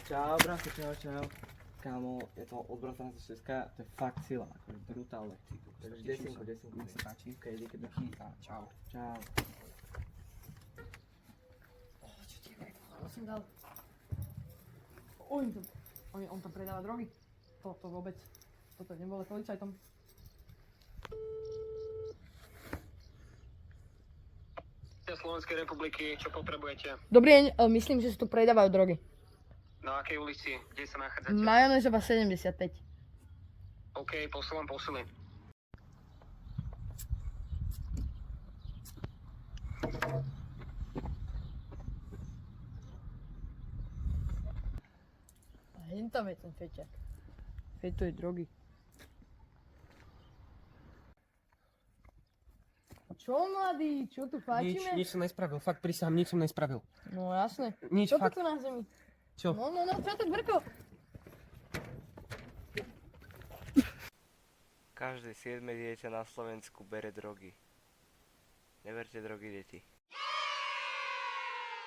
Čau, brácho, čau. Kámo, je to od bratránstva Česka, to je fakt sila, akože brutálne. Takže desinku. Nech sa páči. Ok, díky, Díky a čau. Čau. Čo ti je, to som dal. On tam predáva drogy. To vôbec. Toto nebolo policajtom. Slovenskej republiky, čo potrebujete? Dobrý deň, myslím, že sa tu predávajú drogy. Na akej ulici? Kde sa nachádzate? Majonézová 75. OK, posúvam posily. A hen tam je ten feťak. Fejtuje drogy. Čo mladý? Čo tu fajčíme? Nič som nespravil, fakt prisahám, nič som nespravil. No jasne. Nič, Čo to fakt. tu na zemi? Čo? No, čo to brko? Každé 7 dieťa na Slovensku bere drogy. Neberte drogy, deti.